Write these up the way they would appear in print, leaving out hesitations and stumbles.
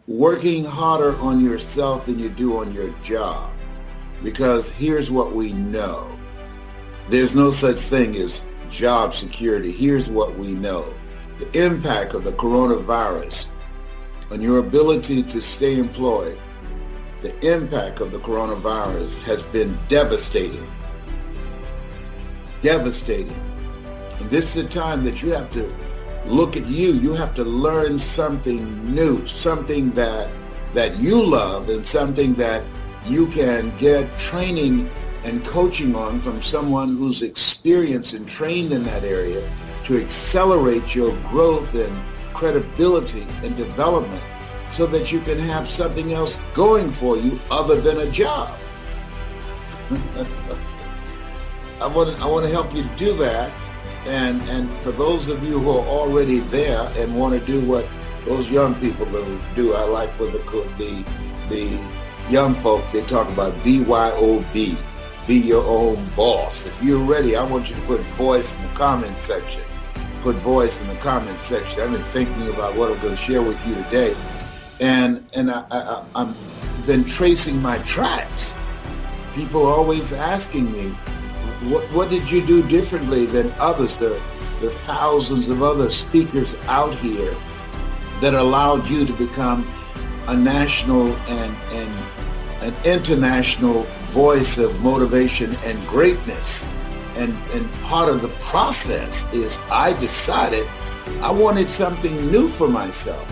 working harder on yourself than you do on your job. Because here's what we know. There's no such thing as job security. Here's what we know. The impact of the coronavirus on your ability to stay employed, the impact of the coronavirus has been devastating. Devastating. And this is a time that you have to look at you. You have to learn something new, something that you love, and something that you can get training and coaching on from someone who's experienced and trained in that area to accelerate your growth and credibility and development so that you can have something else going for you other than a job. I want to help you do that. And for those of you who are already there and want to do what those young people do, I like what the young folks, they talk about BYOB, be your own boss. If you're ready, I want you to put voice in the comment section. Put voice in the comment section. I've been thinking about what I'm going to share with you today. And I've been tracing my tracks. People are always asking me, what did you do differently than others, the thousands of other speakers out here that allowed you to become a national and an international voice of motivation and greatness? And part of the process is I decided I wanted something new for myself.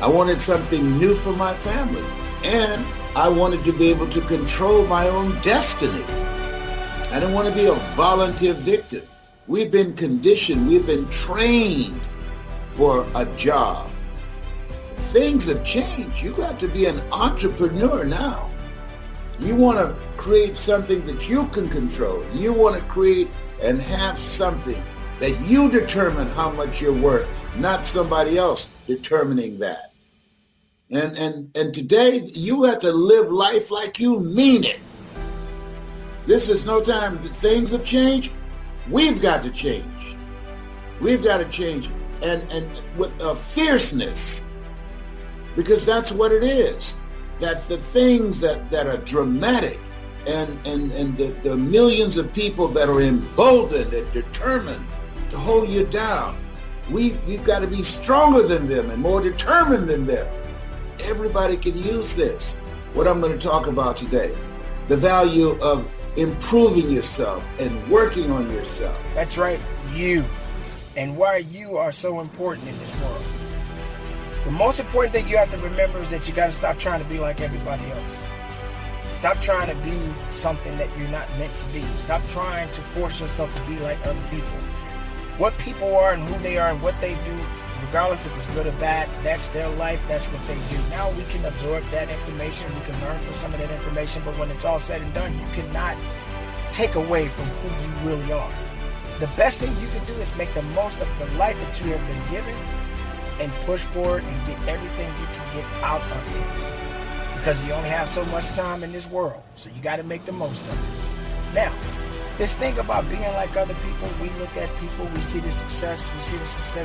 I wanted something new for my family. And I wanted to be able to control my own destiny. I didn't want to be a volunteer victim. We've been conditioned, we've been trained for a job. Things have changed. You got to be an entrepreneur now. You want to create something that you can control. You want to create and have something that you determine how much you're worth, not somebody else determining that. And today you have to live life like you mean it. This is no time. Things have changed. We've got to change. We've got to change, and with a fierceness, because that's what it is. That the things that are dramatic and the millions of people that are emboldened and determined to hold you down, we've got to be stronger than them and more determined than them. Everybody can use this. What I'm going to talk about today, the value of improving yourself and working on yourself. That's right, you. And why you are so important in this world. The most important thing you have to remember is that you got to stop trying to be like everybody else. Stop trying to be something that you're not meant to be. Stop trying to force yourself to be like other people. What people are and who they are and what they do, regardless if it's good or bad, that's their life, that's what they do. Now we can absorb that information, we can learn from some of that information, but when it's all said and done, you cannot take away from who you really are. The best thing you can do is make the most of the life that you have been given and push forward and get everything you can get out of it. Because you only have so much time in this world, so you got to make the most of it. Now, this thing about being like other people, we look at people, we see the success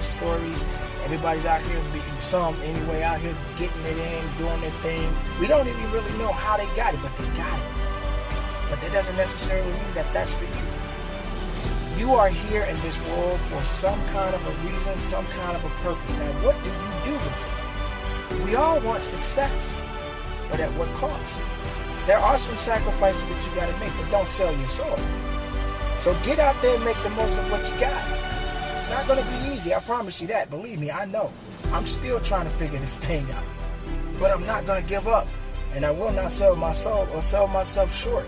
stories. Everybody's out here, some anyway, out here getting it in, doing their thing. We don't even really know how they got it, but they got it. But that doesn't necessarily mean that that's for you. You are here in this world for some kind of a reason, some kind of a purpose. Now, what do you do with it? We all want success, but at what cost? There are some sacrifices that you got to make, but don't sell your soul. So get out there and make the most of what you got. It's not going to be easy, I promise you that. Believe me, I know. I'm still trying to figure this thing out. But I'm not going to give up. And I will not sell my soul or sell myself short.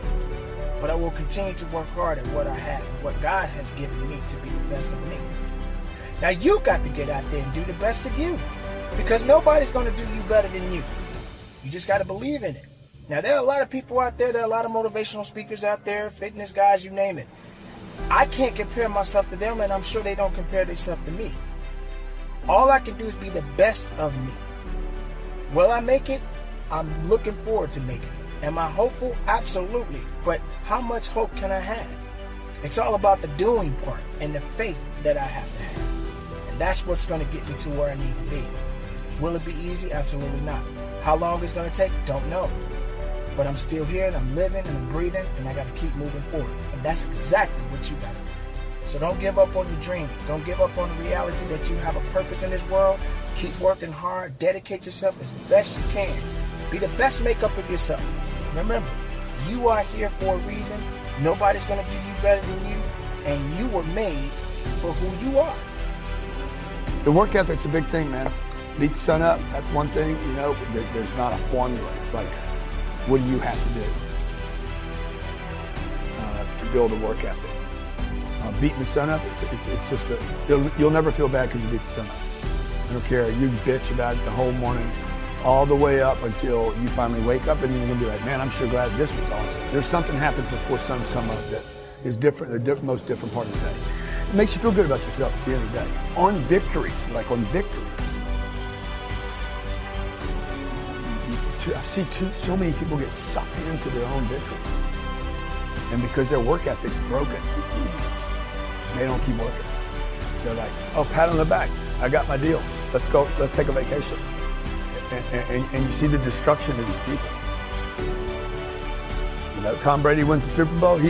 But I will continue to work hard at what I have, what God has given me to be the best of me. Now you got to get out there and do the best of you. Because nobody's going to do you better than you. You just got to believe in it. Now there are a lot of people out there, there are a lot of motivational speakers out there, fitness guys, you name it. I can't compare myself to them, and I'm sure they don't compare themselves to me. All I can do is be the best of me. Will I make it? I'm looking forward to making it. Am I hopeful? Absolutely. But how much hope can I have? It's all about the doing part and the faith that I have to have. And that's what's going to get me to where I need to be. Will it be easy? Absolutely not. How long it's going to take? Don't know. But I'm still here, and I'm living, and I'm breathing, and I got to keep moving forward. And that's exactly what you got to do. So don't give up on your dreams. Don't give up on the reality that you have a purpose in this world. Keep working hard. Dedicate yourself as best you can. Be the best makeup of yourself. Remember, you are here for a reason. Nobody's going to do you better than you. And you were made for who you are. The work ethic's a big thing, man. Beat the sun up, that's one thing. You know, there's not a formula. It's like, what do you have to do to build a work ethic? Beating the sun up, it's just you'll never feel bad because you beat the sun up. I don't care. You bitch about it the whole morning, all the way up until you finally wake up, and you're gonna be like, man, I'm sure glad this was awesome. There's something happens before suns come up that is different, the most different part of the day. It makes you feel good about yourself at the end of the day. On victories, I see so many people get sucked into their own victories. And because their work ethic's broken, they don't keep working. They're like, oh, pat on the back. I got my deal. Let's go, let's take a vacation. And you see the destruction of these people. You know, Tom Brady wins the Super Bowl. He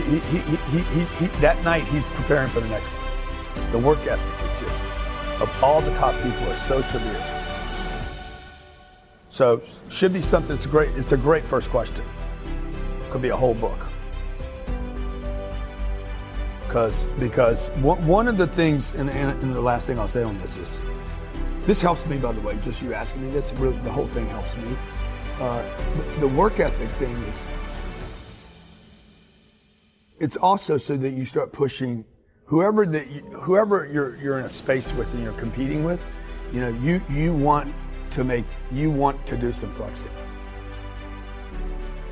that night he's preparing for the next one. The work ethic is just, of all the top people, are so severe. So should be something. It's a great first question. Could be a whole book. Because one of the things, and the last thing I'll say on this is, this helps me, by the way, just you asking me this, really, the whole thing helps me. The work ethic thing is, it's also so that you start pushing whoever you're in a space with and you're competing with, you know, you want to do some flexing.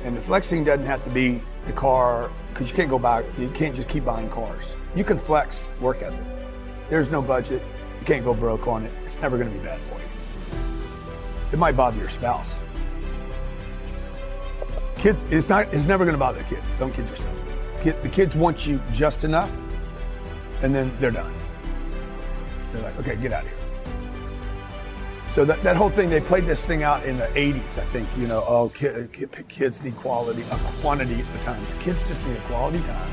And the flexing doesn't have to be the car, because you can't just keep buying cars. You can flex work ethic. There's no budget. You can't go broke on it. It's never going to be bad for you. It might bother your spouse. Kids, it's never going to bother the kids. Don't kid yourself. The kids want you just enough, and then they're done. They're like, okay, get out of here. So that whole thing, they played this thing out in the 80s, I think, you know, oh, kids need quantity at the time. Kids just need a quality time.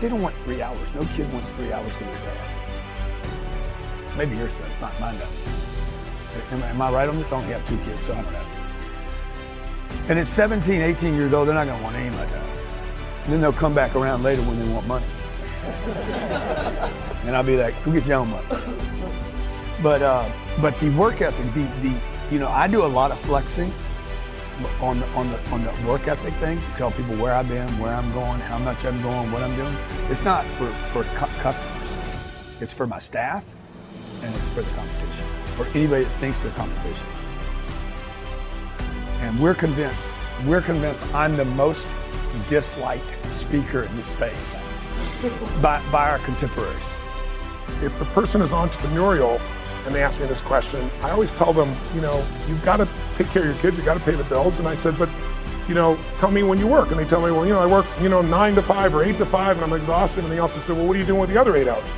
They don't want 3 hours. No kid wants 3 hours with their dad. Maybe yours does, not mine does. Am I right on this? I only have 2 kids, so I don't know. And at 17, 18 years old, they're not going to want any of my time. And then they'll come back around later when they want money. And I'll be like, go get your own money. But the work ethic, you know, I do a lot of flexing on the work ethic thing to tell people where I've been, where I'm going, how much I'm going, what I'm doing. It's not for customers. It's for my staff, and it's for the competition, for anybody that thinks they're competition. And we're convinced I'm the most disliked speaker in the space by our contemporaries. If the person is entrepreneurial and they ask me this question, I always tell them, you know, you've got to take care of your kids, you've got to pay the bills. And I said, but, you know, tell me when you work. And they tell me, well, you know, I work, 9 to 5 or 8 to 5 and I'm exhausted. And everything else. I said, well, what are you doing with the other 8 hours?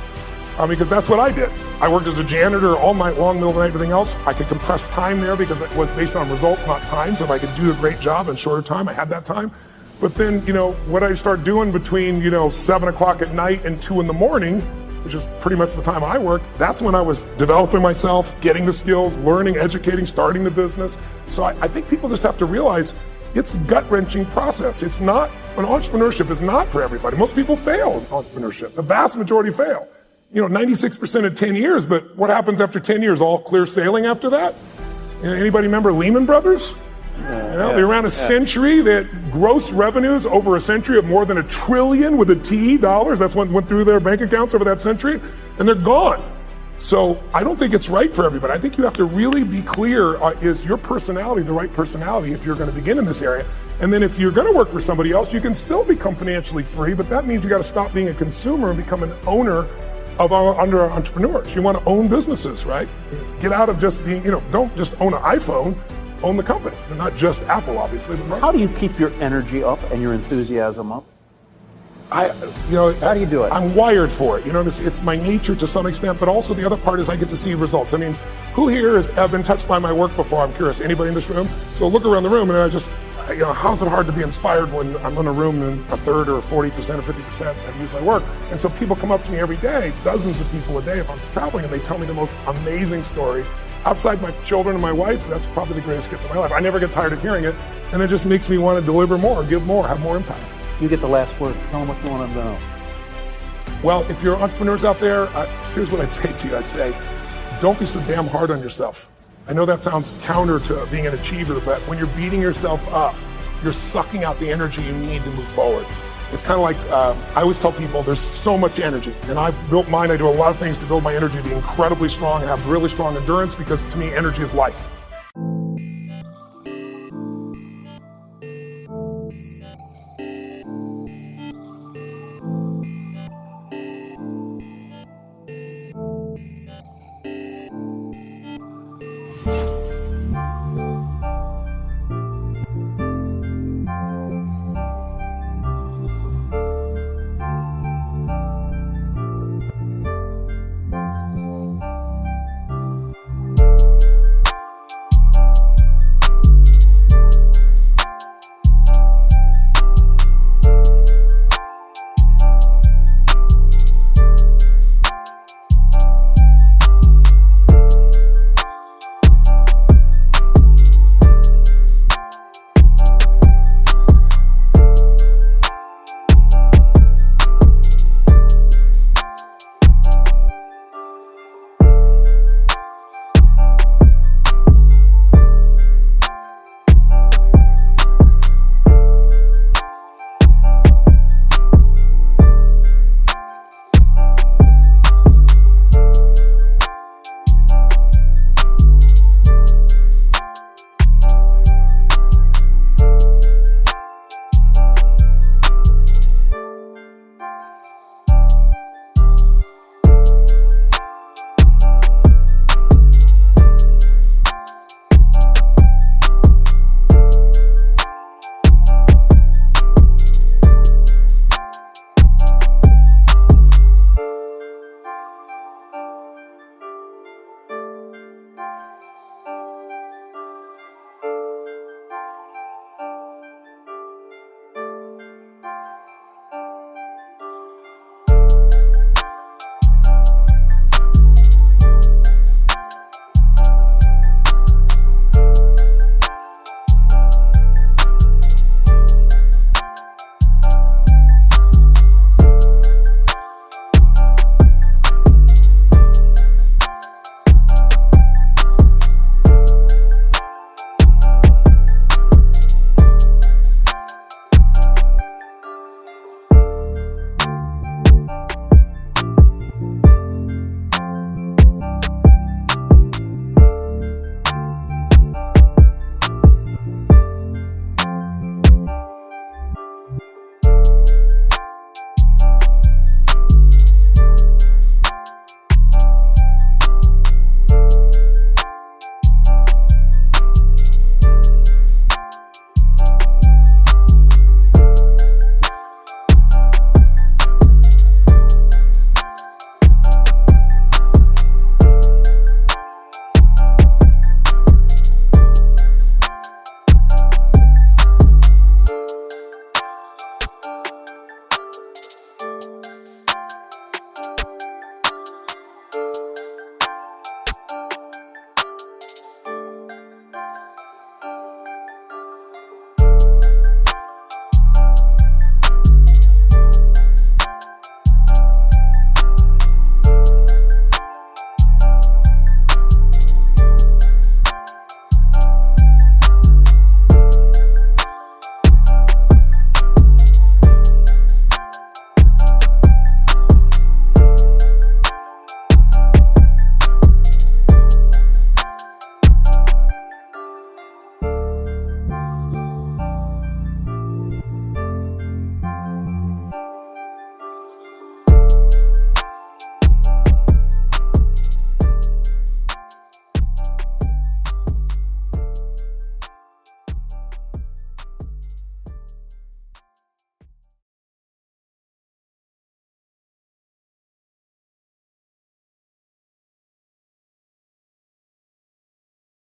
Because that's what I did. I worked as a janitor all night long, middle of the night, everything else. I could compress time there because it was based on results, not time. So if I could do a great job in shorter time, I had that time. But then, you know, what I start doing between, 7 o'clock at night and 2 in the morning, which is pretty much the time I worked, that's when I was developing myself, getting the skills, learning, educating, starting the business. So I think people just have to realize it's a gut-wrenching process. It's not, entrepreneurship is not for everybody. Most people fail in entrepreneurship. The vast majority fail. 96% in 10 years, but what happens after 10 years? All clear sailing after that? Anybody remember Lehman Brothers? They ran a century. They had gross revenues over a century of more than $1 trillion with a T dollars. That's what went through their bank accounts over that century, and they're gone. So I don't think it's right for everybody. I think you have to really be clear, is your personality the right personality if you're going to begin in this area? And then if you're going to work for somebody else, you can still become financially free, but that means you got to stop being a consumer and become an owner under entrepreneurs. You want to own businesses, right? Get out of just being, don't just own an iPhone, own the company. And not just Apple, obviously. But how do you keep your energy up and your enthusiasm up? How do you do it? I'm wired for it. It's my nature to some extent, but also the other part is I get to see results. I mean, who here has been touched by my work before? I'm curious. Anybody in this room? So look around the room, and how's it hard to be inspired when I'm in a room and a third or 40% or 50% have used my work? And so people come up to me every day, dozens of people a day if I'm traveling, and they tell me the most amazing stories. Outside my children and my wife, that's probably the greatest gift of my life. I never get tired of hearing it, and it just makes me want to deliver more, give more, have more impact. You get the last word. Tell them what you want them to know. Well, if you're entrepreneurs out there, here's what I'd say to you. I'd say, don't be so damn hard on yourself. I know that sounds counter to being an achiever, but when you're beating yourself up, you're sucking out the energy you need to move forward. It's kind of like, I always tell people there's so much energy, and I've built mine. I do a lot of things to build my energy to be incredibly strong and have really strong endurance, because to me, energy is life.